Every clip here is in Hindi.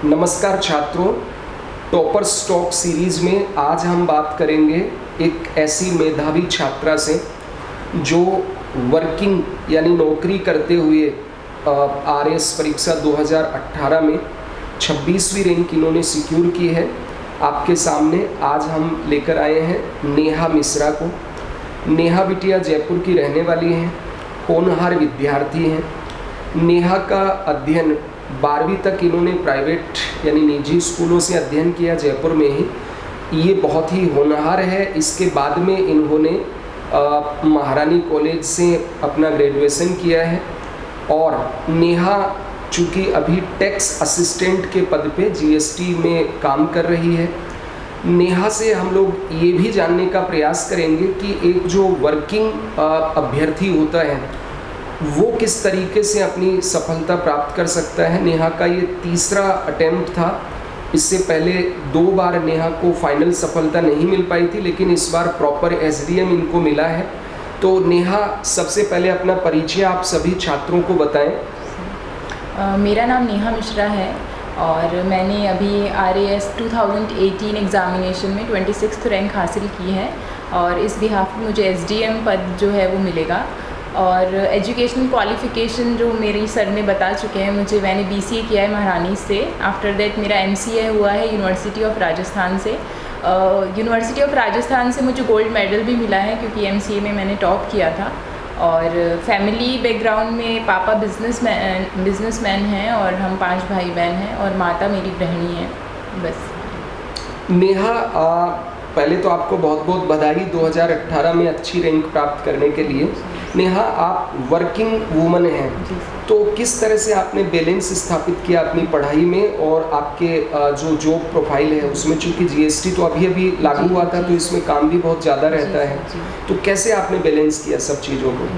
नमस्कार छात्रों, टॉपर स्टॉक सीरीज़ में आज हम बात करेंगे एक ऐसी मेधावी छात्रा से जो वर्किंग यानी नौकरी करते हुए आरएस परीक्षा 2018 में 26वीं रैंक इन्होंने सिक्योर की है। आपके सामने आज हम लेकर आए हैं नेहा मिश्रा को। नेहा बिटिया जयपुर की रहने वाली हैं, होनहार विद्यार्थी हैं। नेहा का अध्ययन 12वीं तक इन्होंने प्राइवेट यानी निजी स्कूलों से अध्ययन किया जयपुर में ही। ये बहुत ही होनहार है। इसके बाद में इन्होंने महारानी कॉलेज से अपना ग्रेजुएशन किया है और नेहा चूँकि अभी टैक्स असिस्टेंट के पद पे जीएसटी में काम कर रही है। नेहा से हम लोग ये भी जानने का प्रयास करेंगे कि एक जो वर्किंग अभ्यर्थी होता है वो किस तरीके से अपनी सफलता प्राप्त कर सकता है। नेहा का ये तीसरा अटेम्प्ट था। इससे पहले 2 बार नेहा को फाइनल सफलता नहीं मिल पाई थी, लेकिन इस बार प्रॉपर एसडीएम इनको मिला है। तो नेहा, सबसे पहले अपना परिचय आप सभी छात्रों को बताएं। मेरा नाम नेहा मिश्रा है और मैंने अभी आरएएस 2018 एग्ज़ामिनेशन में 26th रैंक हासिल की है और इस बिहाफ में मुझे एसडीएम पद जो है वो मिलेगा। और एजुकेशनल क्वालिफ़िकेशन जो मेरी सर ने बता चुके हैं मुझे, मैंने बीसीए किया है महारानी से। आफ्टर दैट मेरा एमसीए हुआ है यूनिवर्सिटी ऑफ राजस्थान से। यूनिवर्सिटी ऑफ राजस्थान से मुझे गोल्ड मेडल भी मिला है क्योंकि एमसीए में मैंने टॉप किया था। और फैमिली बैकग्राउंड में पापा बिजनेसमैन हैं और हम 5 भाई बहन हैं और माता मेरी गृहिणी है। बस। नेहा, पहले तो आपको बहुत बहुत बधाई 2018 में अच्छी रैंक प्राप्त करने के लिए। नेहा, आप वर्किंग वूमन हैं, तो किस तरह से आपने बैलेंस स्थापित किया अपनी पढ़ाई में और आपके जो जॉब प्रोफाइल है उसमें? चूँकि जीएसटी तो अभी अभी लागू हुआ था तो इसमें काम भी बहुत ज़्यादा रहता है, तो कैसे आपने बैलेंस किया सब चीज़ों को?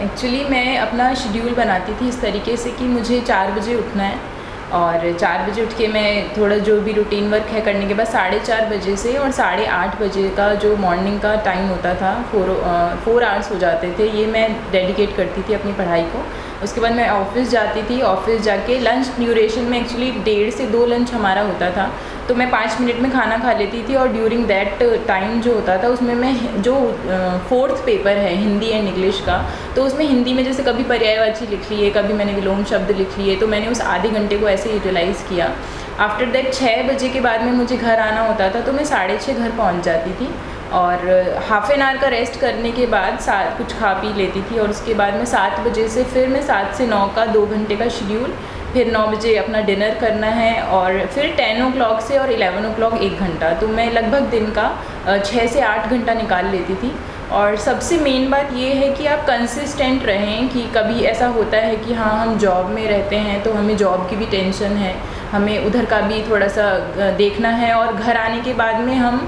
एक्चुअली मैं अपना शेड्यूल बनाती थी इस तरीके से कि मुझे 4 बजे उठना है और 4 बजे उठ के मैं थोड़ा जो भी रूटीन वर्क है करने के बाद 4:30 बजे से और 8:30 बजे का जो मॉर्निंग का टाइम होता था 4 आवर्स हो जाते थे, ये मैं डेडिकेट करती थी अपनी पढ़ाई को। उसके बाद मैं ऑफिस जाती थी। ऑफिस जाके लंच ड्यूरेशन में एक्चुअली 1.5 से 2 लंच हमारा होता था, तो मैं 5 मिनट में खाना खा लेती थी और ड्यूरिंग दैट टाइम जो होता था उसमें मैं जो 4th पेपर है हिंदी एंड इंग्लिश का, तो उसमें हिंदी में जैसे कभी पर्यायवाची लिख लिए, कभी मैंने विलोम शब्द लिख लिए, तो मैंने उस आधे घंटे को ऐसे यूटिलाइज़ किया। आफ्टर दैट 6 बजे के बाद में मुझे घर आना होता था, तो मैं 6:30 घर पहुंच जाती थी और हाफ एन आवर का रेस्ट करने के बाद कुछ खा पी लेती थी और उसके बाद में 7 बजे से फिर मैं 7 से 9 का 2 घंटे का शेड्यूल, फिर 9 बजे अपना डिनर करना है और फिर 10 o'clock से और 11 o'clock 1 घंटा, तो मैं लगभग दिन का 6 से 8 घंटा निकाल लेती थी। और सबसे मेन बात ये है कि आप कंसिस्टेंट रहें कि कभी ऐसा होता है कि हाँ हम जॉब में रहते हैं तो हमें जॉब की भी टेंशन है, हमें उधर का भी थोड़ा सा देखना है और घर आने के बाद में हम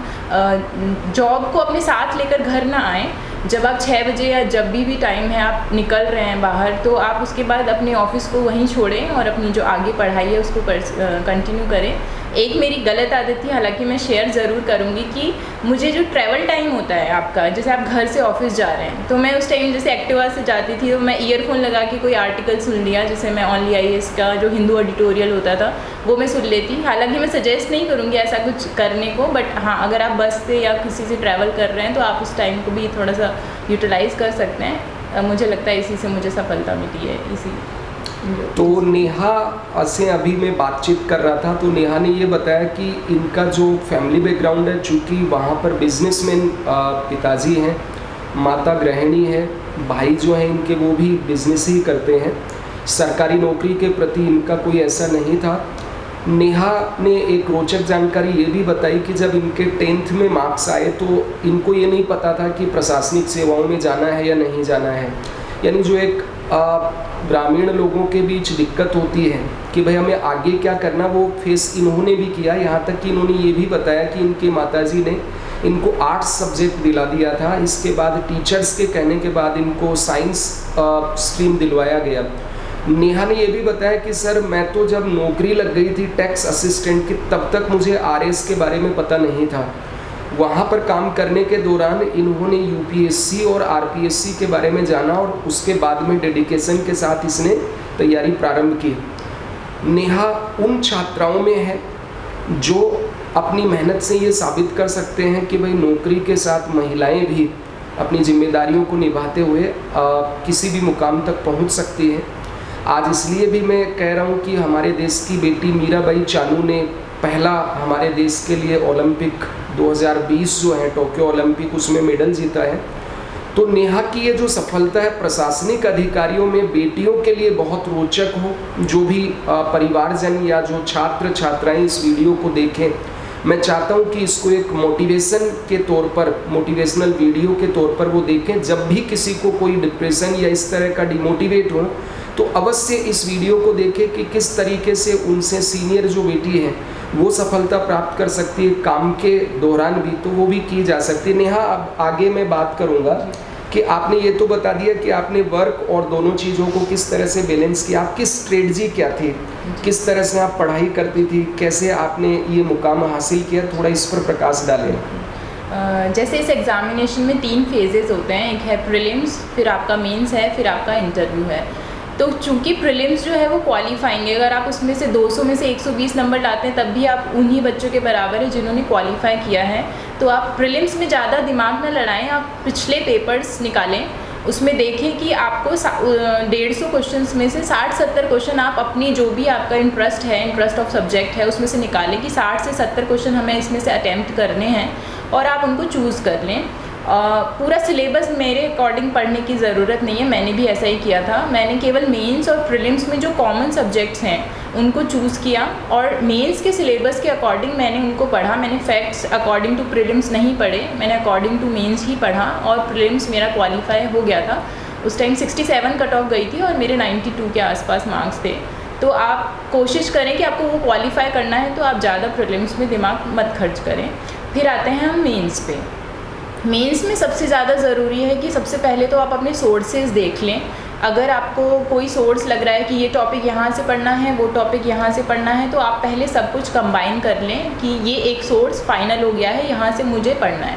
जॉब को अपने साथ लेकर घर ना आएँ। जब आप 6 बजे या जब भी टाइम है आप निकल रहे हैं बाहर, तो आप उसके बाद अपने ऑफिस को वहीं छोड़ें और अपनी जो आगे पढ़ाई है उसको कंटिन्यू करें। एक मेरी गलत आदत थी, हालांकि मैं शेयर ज़रूर करूँगी, कि मुझे जो ट्रैवल टाइम होता है आपका, जैसे आप घर से ऑफिस जा रहे हैं, तो मैं उस टाइम जैसे एक्टिवा से जाती थी तो मैं ईयरफोन लगा के कोई आर्टिकल सुन लिया, जैसे मैं ओनली आईएएस का जो हिंदू एडिटोरियल होता था वो मैं सुन लेती। हालांकि मैं सजेस्ट नहीं करूँगी ऐसा कुछ करने को, बट हाँ अगर आप बस से या किसी से ट्रैवल कर रहे हैं तो आप उस टाइम को भी थोड़ा सा यूटिलाइज़ कर सकते हैं। मुझे लगता है इसी से मुझे सफलता मिली है। इसी तो नेहा से अभी मैं बातचीत कर रहा था, तो नेहा ने ये बताया कि इनका जो फैमिली बैकग्राउंड है, चूँकि वहाँ पर बिजनेसमैन पिताजी हैं, माता गृहिणी है, भाई जो हैं इनके वो भी बिजनेस ही करते हैं। सरकारी नौकरी के प्रति इनका कोई ऐसा नहीं था। नेहा ने एक रोचक जानकारी ये भी बताई कि जब इनके 10th में मार्क्स आए तो इनको ये नहीं पता था कि प्रशासनिक सेवाओं में जाना है या नहीं जाना है। यानी जो एक ग्रामीण लोगों के बीच दिक्कत होती है कि भाई हमें आगे क्या करना, वो फेस इन्होंने भी किया। यहाँ तक कि इन्होंने ये भी बताया कि इनके माताजी ने इनको आर्ट्स सब्जेक्ट दिला दिया था। इसके बाद टीचर्स के कहने के बाद इनको साइंस स्ट्रीम दिलवाया गया। नेहा ने यह भी बताया कि सर मैं तो जब नौकरी लग गई थी टैक्स असिस्टेंट की, तब तक मुझे आरएस के बारे में पता नहीं था। वहाँ पर काम करने के दौरान इन्होंने यूपीएससी और आरपीएससी के बारे में जाना और उसके बाद में डेडिकेशन के साथ इसने तैयारी प्रारंभ की। नेहा उन छात्राओं में है जो अपनी मेहनत से ये साबित कर सकते हैं कि भाई नौकरी के साथ महिलाएं भी अपनी जिम्मेदारियों को निभाते हुए किसी भी मुकाम तक पहुंच सकती हैं। आज इसलिए भी मैं कह रहा हूं कि हमारे देश की बेटी मीराबाई चानू ने पहला हमारे देश के लिए ओलंपिक 2020 जो है टोक्यो ओलंपिक, उसमें मेडल जीता है। तो नेहा की ये जो सफलता है प्रशासनिक अधिकारियों में बेटियों के लिए बहुत रोचक हो। जो भी परिवारजन या जो छात्र छात्राएं इस वीडियो को देखें, मैं चाहता हूं कि इसको एक मोटिवेशन के तौर पर, मोटिवेशनल वीडियो के तौर पर वो देखें। जब भी किसी को कोई डिप्रेशन या इस तरह का डिमोटिवेट हो तो अवश्य इस वीडियो को देखें कि किस तरीके से उनसे सीनियर जो बेटी है वो सफलता प्राप्त कर सकती है, काम के दौरान भी तो वो भी की जा सकती है। नेहा, अब आगे मैं बात करूँगा कि आपने ये तो बता दिया कि आपने वर्क और दोनों चीज़ों को किस तरह से बैलेंस किया, आपकी स्ट्रेटजी क्या थी, किस तरह से आप पढ़ाई करती थी, कैसे आपने ये मुकाम हासिल किया, थोड़ा इस पर प्रकाश डालें। जैसे इस एग्जामिनेशन में 3 फेजेस होते हैं, एक है प्रीलिम्स, फिर आपका मेंस है, फिर आपका इंटरव्यू है। तो चूंकि प्रीलिम्स जो है वो क्वालिफाइंग है, अगर आप उसमें से 200 में से 120 नंबर लाते हैं तब भी आप उन्हीं बच्चों के बराबर है जिन्होंने क्वालिफाई किया है। तो आप प्रीलिम्स में ज़्यादा दिमाग न लड़ाएं, आप पिछले पेपर्स निकालें, उसमें देखें कि आपको 150 क्वेश्चंस में से 60-70 क्वेश्चन आप अपनी जो भी आपका इंटरेस्ट है, इंटरेस्ट ऑफ सब्जेक्ट है, उसमें से निकालें कि 60 से 70 क्वेश्चन हमें इसमें से अटैम्प्ट करने हैं और आप उनको चूज़ कर लें। पूरा सिलेबस मेरे अकॉर्डिंग पढ़ने की ज़रूरत नहीं है, मैंने भी ऐसा ही किया था। मैंने केवल मेंस और प्रीलिम्स में जो कॉमन सब्जेक्ट्स हैं उनको चूज़ किया और मेंस के सिलेबस के अकॉर्डिंग मैंने उनको पढ़ा। मैंने फैक्ट्स अकॉर्डिंग टू प्रीलिम्स नहीं पढ़े, मैंने अकॉर्डिंग टू मेंस ही पढ़ा और प्रीलिम्स मेरा क्वालिफाई हो गया था। उस टाइम 67 कट ऑफ गई थी और मेरे 92 के आसपास मार्क्स थे। तो आप कोशिश करें कि आपको वो क्वालिफाई करना है तो आप ज़्यादा प्रीलिम्स में दिमाग मत खर्च करें। फिर आते हैं हम मेंस पे। मेंस में सबसे ज़्यादा ज़रूरी है कि सबसे पहले तो आप अपने सोर्सेज देख लें। अगर आपको कोई सोर्स लग रहा है कि ये टॉपिक यहाँ से पढ़ना है, वो टॉपिक यहाँ से पढ़ना है, तो आप पहले सब कुछ कंबाइन कर लें कि ये एक सोर्स फाइनल हो गया है, यहाँ से मुझे पढ़ना है।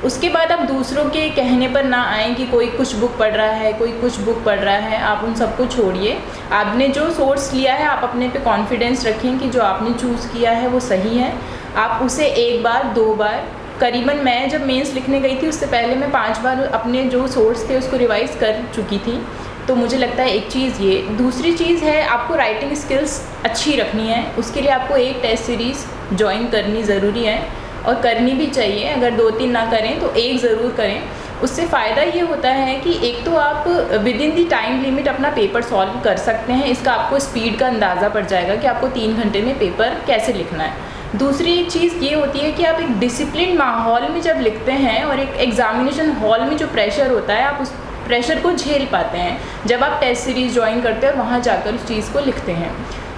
उसके बाद आप दूसरों के कहने पर ना आएँ कि कोई कुछ बुक पढ़ रहा है, कोई कुछ बुक पढ़ रहा है, आप उन सबको छोड़िए। आपने जो सोर्स लिया है आप अपने पे कॉन्फिडेंस रखें कि जो आपने चूज़ किया है वो सही है। आप उसे 1 बार 2 बार, करीबन मैं जब मेंस लिखने गई थी उससे पहले मैं 5 बार अपने जो सोर्स थे उसको रिवाइज़ कर चुकी थी। तो मुझे लगता है एक चीज़ ये। दूसरी चीज़ है आपको राइटिंग स्किल्स अच्छी रखनी है, उसके लिए आपको एक टेस्ट सीरीज़ ज्वाइन करनी ज़रूरी है और करनी भी चाहिए। अगर 2-3 ना करें तो एक ज़रूर करें। उससे फ़ायदा ये होता है कि एक तो आप with in the time limit अपना पेपर सॉल्व कर सकते हैं, इसका आपको स्पीड का अंदाज़ा पड़ जाएगा कि आपको 3 घंटे में पेपर कैसे लिखना है। दूसरी चीज़ ये होती है कि आप एक डिसिप्लिन माहौल में जब लिखते हैं और एक एग्ज़ामिनेशन हॉल में जो प्रेशर होता है आप उस प्रेशर को झेल पाते हैं जब आप टेस्ट सीरीज़ ज्वाइन करते हैं और वहाँ जाकर उस चीज़ को लिखते हैं।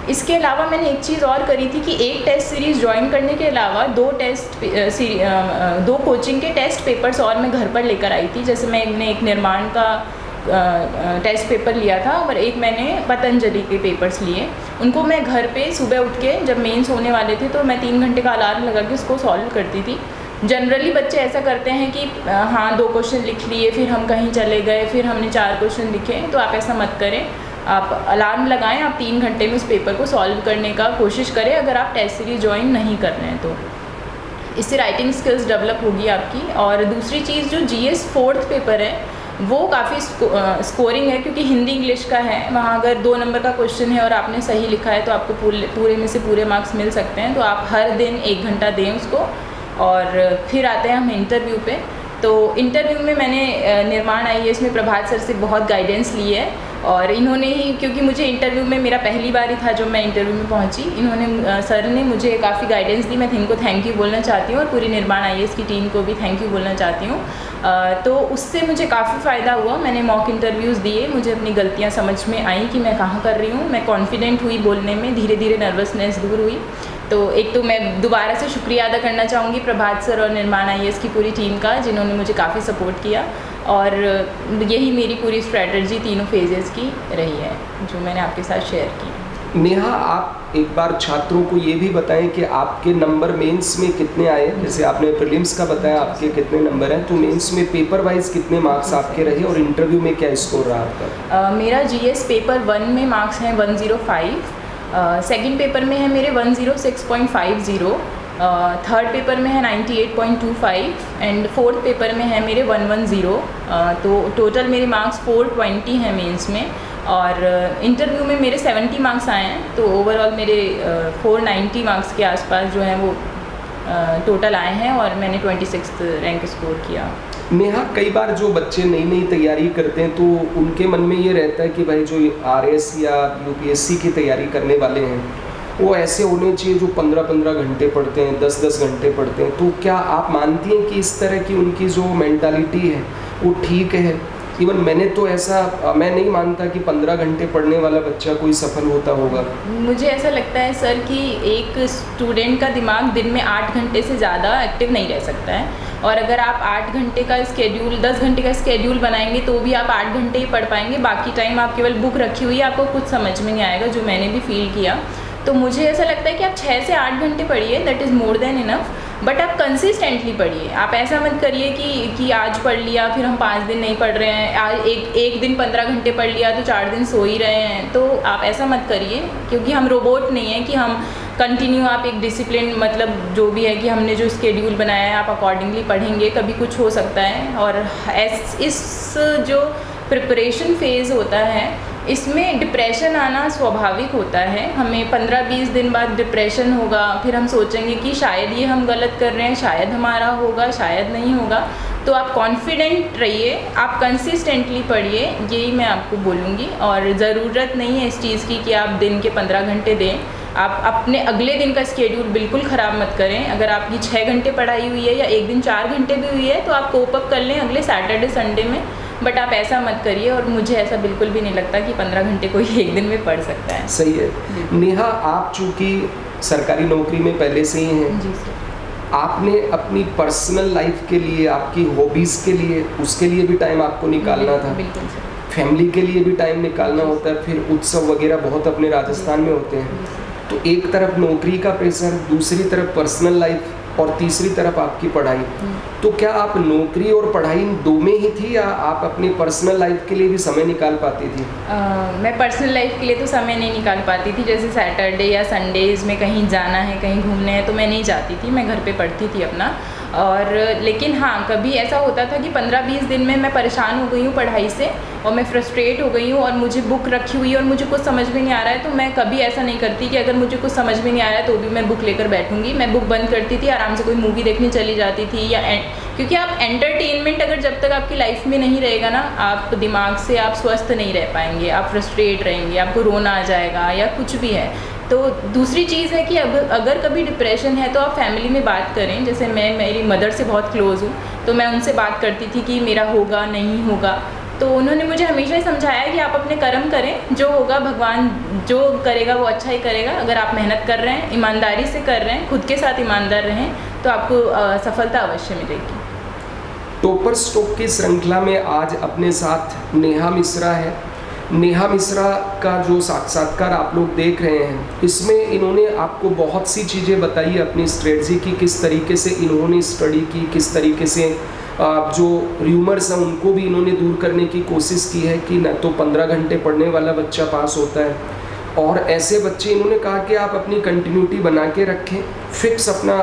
इसके अलावा मैंने एक चीज़ और करी थी कि एक टेस्ट सीरीज़ ज्वाइन करने के अलावा 2 कोचिंग के टेस्ट पेपर्स और मैं घर पर लेकर आई थी। जैसे मैंने एक निर्माण का टेस्ट पेपर लिया था और एक मैंने पतंजलि के पेपर्स लिए। उनको मैं घर पे सुबह उठ के जब मेंस होने वाले थे तो मैं 3 घंटे का अलार्म लगा के उसको सॉल्व करती थी। जनरली बच्चे ऐसा करते हैं कि हाँ 2 क्वेश्चन लिख लिए, फिर हम कहीं चले गए, फिर हमने 4 क्वेश्चन लिखे। तो आप ऐसा मत करें, आप अलार्म लगाएं, आप 3 घंटे में इस पेपर को सॉल्व करने का कोशिश करें अगर आप टेस्ट सीरीज ज्वाइन नहीं कर रहे हैं तो। इससे राइटिंग स्किल्स डेवलप होगी आपकी। और दूसरी चीज़ जो GS 4th पेपर है वो काफ़ी स्कोरिंग है क्योंकि हिंदी इंग्लिश का है। वहाँ अगर 2 नंबर का क्वेश्चन है और आपने सही लिखा है तो आपको पूरे में से पूरे मार्क्स मिल सकते हैं। तो आप हर दिन 1 घंटा दें उसको। और फिर आते हैं हम इंटरव्यू पे। तो इंटरव्यू में मैंने निर्माण IAS में प्रभात सर से बहुत गाइडेंस ली है और इन्होंने ही, क्योंकि मुझे इंटरव्यू में मेरा पहली बार ही था जब मैं इंटरव्यू में पहुंची, इन्होंने सर ने मुझे काफ़ी गाइडेंस दी। मैं इनको थैंक यू बोलना चाहती हूँ और पूरी निर्माण IAS की टीम को भी थैंक यू बोलना चाहती हूँ। तो उससे मुझे काफ़ी फ़ायदा हुआ। मैंने मॉक इंटरव्यूज़ दिए, मुझे अपनी गलतियाँ समझ में आई कि मैं कहाँ कर रही हूँ। मैं कॉन्फिडेंट हुई बोलने में, धीरे धीरे नर्वसनेस दूर हुई। तो एक तो मैं दोबारा से शुक्रिया अदा करना चाहूँगी प्रभात सर और निर्माण IAS की पूरी टीम का, जिन्होंने मुझे काफ़ी सपोर्ट किया। और यही मेरी पूरी स्ट्रैटेजी 3 फेजेस की रही है जो मैंने आपके साथ शेयर की। नेहा, आप एक बार छात्रों को ये भी बताएं कि आपके नंबर मेंस में कितने आए। जैसे आपने प्रीलिम्स का बताया आपके कितने नंबर हैं, तो मेंस में पेपर वाइज कितने मार्क्स आपके रहे और इंटरव्यू में क्या स्कोर रहा आपका? मेरा GS पेपर 1 में मार्क्स हैं 105 सेकंड पेपर में है मेरे 106.50, थर्ड पेपर में है 98.25 एंड फोर्थ पेपर में है मेरे 110। तो टोटल मेरे मार्क्स 420 हैं मेंस में, और इंटरव्यू में मेरे 70 मार्क्स आए हैं। तो ओवरऑल मेरे 490 मार्क्स के आसपास जो हैं वो टोटल आए हैं, और मैंने 26th रैंक स्कोर किया। नेहा, कई बार जो बच्चे नई नई तैयारी करते हैं तो उनके मन में ये रहता है कि भाई जो आरएस या यूपीएससी की तैयारी करने वाले हैं वो ऐसे होने चाहिए जो 15-15 घंटे पढ़ते हैं, 10-10 घंटे पढ़ते हैं। तो क्या आप मानती हैं कि इस तरह की उनकी जो मेंटालिटी है वो ठीक है? इवन मैंने तो ऐसा मैं नहीं मानता कि 15 घंटे पढ़ने वाला बच्चा कोई सफल होता होगा। मुझे ऐसा लगता है सर कि एक स्टूडेंट का दिमाग दिन में 8 घंटे से ज़्यादा एक्टिव नहीं रह सकता है, और अगर आप 8 घंटे का स्केड्यूल 10 घंटे का स्केड्यूल बनाएंगे तो भी आप 8 घंटे ही पढ़ पाएंगे। बाकी टाइम आप केवल बुक रखी हुई है, आपको कुछ समझ में नहीं आएगा, जो मैंने भी फील किया। तो मुझे ऐसा लगता है कि आप 6 से 8 घंटे पढ़िए, that is more than enough, but आप कंसिस्टेंटली पढ़िए। आप ऐसा मत करिए कि आज पढ़ लिया फिर हम 5 दिन नहीं पढ़ रहे हैं, आज एक दिन 15 घंटे पढ़ लिया तो 4 दिन सो ही रहे हैं। तो आप ऐसा मत करिए, क्योंकि हम रोबोट नहीं हैं कि हम कंटिन्यू आप एक डिसिप्लिन, मतलब जो भी है कि हमने जो स्केड्यूल बनाया है आप अकॉर्डिंगली पढ़ेंगे, कभी कुछ हो सकता है। और इस जो प्रिपरेशन फेज़ होता है इसमें डिप्रेशन आना स्वाभाविक होता है। हमें 15-20 दिन बाद डिप्रेशन होगा, फिर हम सोचेंगे कि शायद ये हम गलत कर रहे हैं, शायद हमारा होगा, शायद नहीं होगा। तो आप कॉन्फिडेंट रहिए, आप कंसिस्टेंटली पढ़िए, यही मैं आपको बोलूँगी। और ज़रूरत नहीं है इस चीज़ की कि आप दिन के 15 घंटे दें। आप अपने अगले दिन का स्केड्यूल बिल्कुल ख़राब मत करें। अगर आपकी 6 घंटे पढ़ाई हुई है या एक दिन 4 घंटे भी हुई है तो आप कोप अप कर लें अगले सैटरडे संडे में, बट आप ऐसा मत करिए। और मुझे ऐसा बिल्कुल भी नहीं लगता कि 15 घंटे कोई एक दिन में पढ़ सकता है। सही है। नेहा, आप चूँकि सरकारी नौकरी में पहले से ही हैं, जी सर, आपने अपनी पर्सनल लाइफ के लिए, आपकी हॉबीज़ के लिए, उसके लिए भी टाइम आपको निकालना था। बिल्कुल सर। फैमिली के लिए भी टाइम निकालना होता है, फिर उत्सव वगैरह बहुत अपने राजस्थान में होते हैं। तो एक तरफ नौकरी का प्रेशर, दूसरी तरफ पर्सनल लाइफ, और तीसरी तरफ आपकी पढ़ाई। तो क्या आप नौकरी और पढ़ाई दो में ही थी, या आप अपनी पर्सनल लाइफ के लिए भी समय निकाल पाती थी? मैं पर्सनल लाइफ के लिए तो समय नहीं निकाल पाती थी। जैसे सैटरडे या संडेज़ में कहीं जाना है, कहीं घूमने हैं, तो मैं नहीं जाती थी, मैं घर पे पढ़ती थी अपना। और लेकिन हाँ, कभी ऐसा होता था कि 15-20 दिन में मैं परेशान हो गई हूँ पढ़ाई से, और मैं फ्रस्ट्रेट हो गई हूँ, और मुझे बुक रखी हुई है और मुझे कुछ समझ में नहीं आ रहा है। तो मैं कभी ऐसा नहीं करती कि अगर मुझे कुछ समझ में नहीं आ रहा है तो भी मैं बुक लेकर बैठूंगी। मैं बुक बंद करती थी, आराम से कोई मूवी देखने चली जाती थी, या क्योंकि आप एंटरटेनमेंट अगर जब तक आपकी लाइफ में नहीं रहेगा ना, आप दिमाग से आप स्वस्थ नहीं रह पाएंगे, आप फ्रस्ट्रेट रहेंगे, आपको रोना आ जाएगा या कुछ भी है। तो दूसरी चीज़ है कि अगर कभी डिप्रेशन है तो आप फैमिली में बात करें। जैसे मैं मेरी मदर से बहुत क्लोज़ हूँ, तो मैं उनसे बात करती थी कि मेरा होगा नहीं होगा। तो उन्होंने मुझे हमेशा ही समझाया कि आप अपने कर्म करें, जो होगा भगवान जो करेगा वो अच्छा ही करेगा। अगर आप मेहनत कर रहे हैं, ईमानदारी से कर रहे हैं, खुद के साथ ईमानदार रहें, तो आपको सफलता अवश्य मिलेगी। टॉपर स्टॉक की श्रृंखला में आज अपने साथ नेहा मिश्रा है। नेहा मिश्रा का जो साक्षात्कार आप लोग देख रहे हैं, इसमें इन्होंने आपको बहुत सी चीज़ें बताई, अपनी स्ट्रेटजी की, किस तरीके से इन्होंने स्टडी की, किस तरीके से जो र्यूमर्स हैं उनको भी इन्होंने दूर करने की कोशिश की है कि न तो 15 घंटे पढ़ने वाला बच्चा पास होता है, और ऐसे बच्चे इन्होंने कहा कि आप अपनी कंटिन्यूटी बना के रखें, फिक्स अपना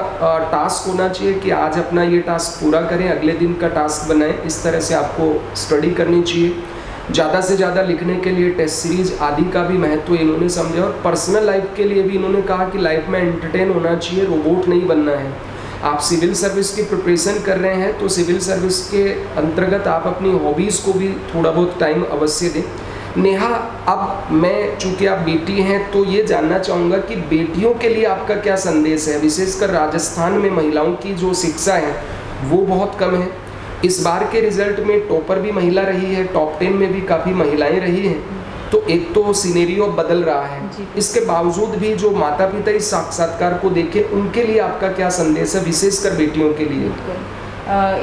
टास्क होना चाहिए कि आज अपना ये टास्क पूरा करें, अगले दिन का टास्क बनाएं। इस तरह से आपको स्टडी करनी चाहिए। ज़्यादा से ज़्यादा लिखने के लिए टेस्ट सीरीज आदि का भी महत्व इन्होंने समझा, और पर्सनल लाइफ के लिए भी इन्होंने कहा कि लाइफ में एंटरटेन होना चाहिए, रोबोट नहीं बनना है। आप सिविल सर्विस की प्रिपरेशन कर रहे हैं तो सिविल सर्विस के अंतर्गत आप अपनी हॉबीज़ को भी थोड़ा बहुत टाइम अवश्य दें। नेहा, अब मैं चूँकि आप बेटी हैं तो ये जानना चाहूँगा कि बेटियों के लिए आपका क्या संदेश है। विशेषकर राजस्थान में महिलाओं की जो शिक्षा है वो बहुत कम है। इस बार के रिजल्ट में टॉपर भी महिला रही है, टॉप 10 में भी काफ़ी महिलाएं रही हैं। तो एक तो सिनेरियो बदल रहा है, इसके बावजूद भी जो माता पिता इस साक्षात्कार को देखें उनके लिए आपका क्या संदेश है, विशेषकर बेटियों के लिए?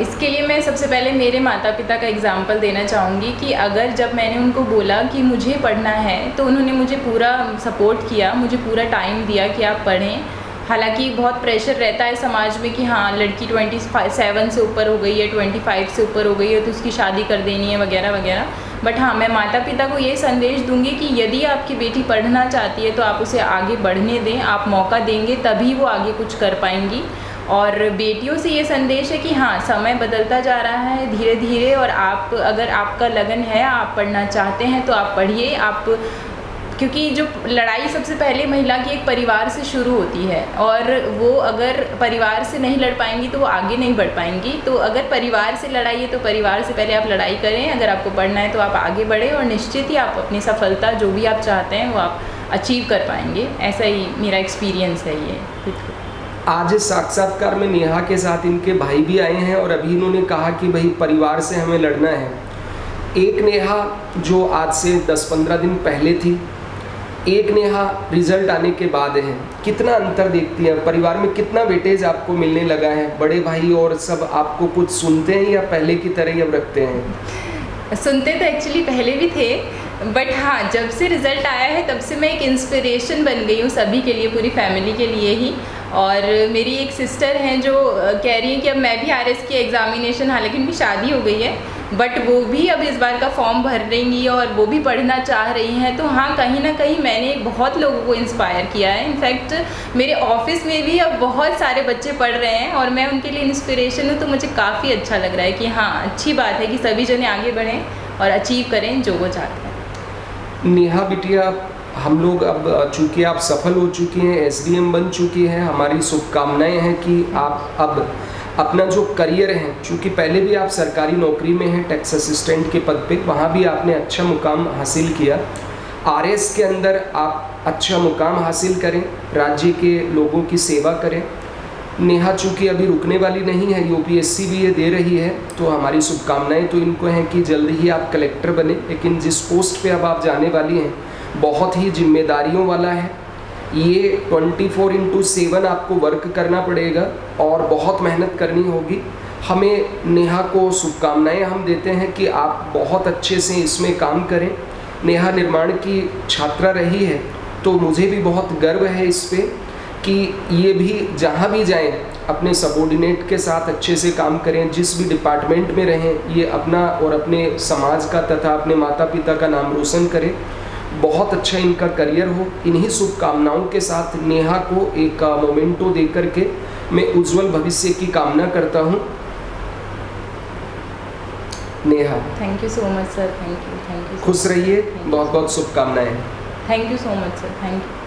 इसके लिए मैं सबसे पहले मेरे माता पिता का एग्जाम्पल देना चाहूँगी कि अगर जब मैंने उनको बोला कि मुझे पढ़ना है तो उन्होंने मुझे पूरा सपोर्ट किया, मुझे पूरा टाइम दिया कि आप पढ़ें। हालांकि बहुत प्रेशर रहता है समाज में कि हाँ, लड़की 27 से ऊपर हो गई है, 25 से ऊपर हो गई है तो उसकी शादी कर देनी है वगैरह वगैरह, बट हाँ, मैं माता पिता को ये संदेश दूंगी कि यदि आपकी बेटी पढ़ना चाहती है तो आप उसे आगे बढ़ने दें, आप मौका देंगे तभी वो आगे कुछ कर पाएंगी। और बेटियों से ये संदेश है कि हाँ, समय बदलता जा रहा है धीरे धीरे, और आप अगर आपका लगन है, आप पढ़ना चाहते हैं तो आप पढ़िए। आप क्योंकि जो लड़ाई सबसे पहले महिला की एक परिवार से शुरू होती है, और वो अगर परिवार से नहीं लड़ पाएंगी तो वो आगे नहीं बढ़ पाएंगी। तो अगर परिवार से लड़ाई है तो परिवार से पहले आप लड़ाई करें। अगर आपको पढ़ना है तो आप आगे बढ़ें, और निश्चित ही आप अपनी सफलता जो भी आप चाहते हैं वो आप अचीव कर पाएंगे। ऐसा ही मेरा एक्सपीरियंस है ये। आज इस साक्षात्कार में नेहा के साथ इनके भाई भी आए हैं, और अभी इन्होंने कहा कि भाई परिवार से हमें लड़ना है। एक नेहा जो आज से 10-15 दिन पहले थी, एक नेहा रिजल्ट आने के बाद है। कितना अंतर देखती है? परिवार में कितना वेटेज आपको मिलने लगा है? बड़े भाई और सब आपको कुछ सुनते हैं या पहले की तरह ही अब रखते हैं? सुनते तो एक्चुअली पहले भी थे, बट हाँ, जब से रिज़ल्ट आया है तब से मैं एक इंस्पिरेशन बन गई हूँ सभी के लिए, पूरी फैमिली के लिए ही। और मेरी एक सिस्टर हैं जो कह रही हैं कि अब मैं भी आरएस की एग्ज़ामिनेशन, हालांकि उनकी शादी हो गई है, बट वो भी अब इस बार का फॉर्म भर रही और वो भी पढ़ना चाह रही हैं। तो हाँ, कहीं ना कहीं मैंने बहुत लोगों को इंस्पायर किया है। इनफैक्ट मेरे ऑफिस में भी अब बहुत सारे बच्चे पढ़ रहे हैं और मैं उनके लिए इंस्पिरेशन हूँ। तो मुझे काफ़ी अच्छा लग रहा है कि हाँ, अच्छी बात है कि सभी जने आगे बढ़ें और अचीव करें जो वो चाहते हैं। नेहा बिटिया, हम लोग अब चूँकि आप सफल हो चुकी हैं, एसडीएम बन चुकी हैं, हमारी शुभकामनाएं हैं कि आप अब अपना जो करियर है, चूँकि पहले भी आप सरकारी नौकरी में हैं टैक्स असिस्टेंट के पद पे, वहाँ भी आपने अच्छा मुकाम हासिल किया। आरएस के अंदर आप अच्छा मुकाम हासिल करें, राज्य के लोगों की सेवा करें। नेहा चूँकि अभी रुकने वाली नहीं है, यूपीएससी भी ये दे रही है, तो हमारी शुभकामनाएं तो इनको हैं कि जल्द ही आप कलेक्टर बने। लेकिन जिस पोस्ट पे अब आप जाने वाली हैं बहुत ही जिम्मेदारियों वाला है। ये 24/7 आपको वर्क करना पड़ेगा और बहुत मेहनत करनी होगी। हमें नेहा को शुभकामनाएं हम देते हैं कि आप बहुत अच्छे से इसमें काम करें। नेहा निर्माण की छात्रा रही है, तो मुझे भी बहुत गर्व है इस पे कि ये भी जहाँ भी जाएं अपने सबॉर्डिनेट के साथ अच्छे से काम करें। जिस भी डिपार्टमेंट में रहें, ये अपना और अपने समाज का तथा अपने माता पिता का नाम रोशन करें। बहुत अच्छा इनका करियर हो। इन्हीं शुभकामनाओं के साथ नेहा को एक मोमेंटो दे करके मैं उज्जवल भविष्य की कामना करता हूँ। Neha, thank you so much sir. Thank you. खुश रहिए। बहुत बहुत शुभकामनाएं। Thank you so much sir. Thank you.